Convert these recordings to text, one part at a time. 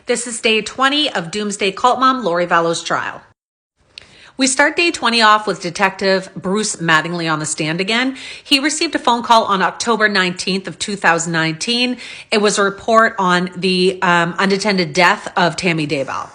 This is day 20 of Doomsday Cult Mom Lori Vallow's trial. We start day 20 off with Detective Bruce Mattingly on the stand again. He received a phone call on October 19th of 2019. It was a report on the unattended death of Tammy Daybell.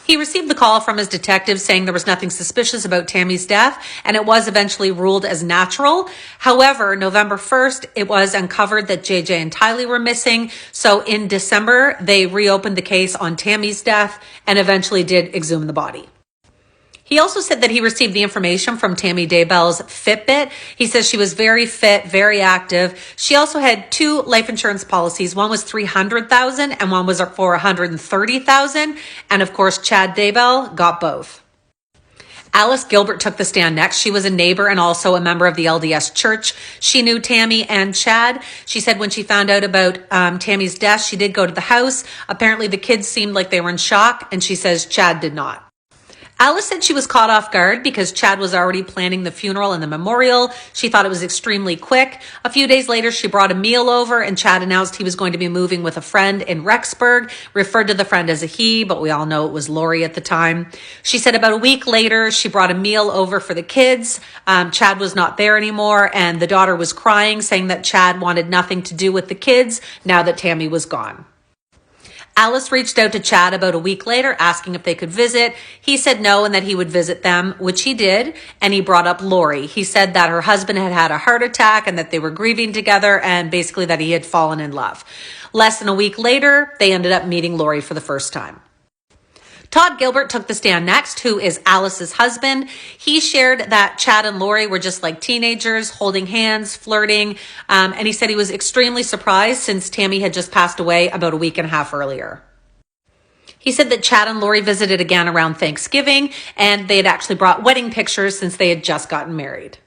He received the call from his detective saying there was nothing suspicious about Tammy's death, and it was eventually ruled as natural. However, November 1st, it was uncovered that JJ and Tylee were missing. So in December, they reopened the case on Tammy's death and eventually did exhume the body. He also said that he received the information from Tammy Daybell's Fitbit. He says she was very fit, very active. She also had 2 life insurance policies. One was $300,000 and one was for $130,000. And of course, Chad Daybell got both. Alice Gilbert took the stand next. She was a neighbor and also a member of the LDS Church. She knew Tammy and Chad. She said when she found out about Tammy's death, she did go to the house. Apparently the kids seemed like they were in shock, and she says Chad did not. Alice said she was caught off guard because Chad was already planning the funeral and the memorial. She thought it was extremely quick. A few days later, she brought a meal over and Chad announced he was going to be moving with a friend in Rexburg, referred to the friend as a he, but we all know it was Lori at the time. She said about a week later, she brought a meal over for the kids. Chad was not there anymore, and the daughter was crying, saying that Chad wanted nothing to do with the kids now that Tammy was gone. Alice reached out to Chad about a week later, asking if they could visit. He said no and that he would visit them, which he did, and he brought up Lori. He said that her husband had had a heart attack and that they were grieving together and basically that he had fallen in love. Less than a week later, they ended up meeting Lori for the first time. Todd Gilbert took the stand next, who is Alice's husband. He shared that Chad and Lori were just like teenagers, holding hands, flirting, and he said he was extremely surprised since Tammy had just passed away about a week and a half earlier. He said that Chad and Lori visited again around Thanksgiving, and they had actually brought wedding pictures since they had just gotten married.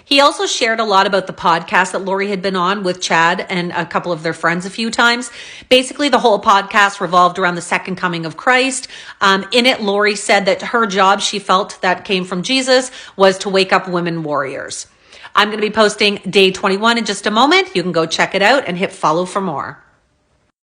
He also shared a lot about the podcast that Lori had been on with Chad and a couple of their friends a few times. Basically, the whole podcast revolved around the second coming of Christ. In it, Lori said that her job, she felt that came from Jesus, was to wake up women warriors. I'm going to be posting day 21 in just a moment. You can go check it out and hit follow for more.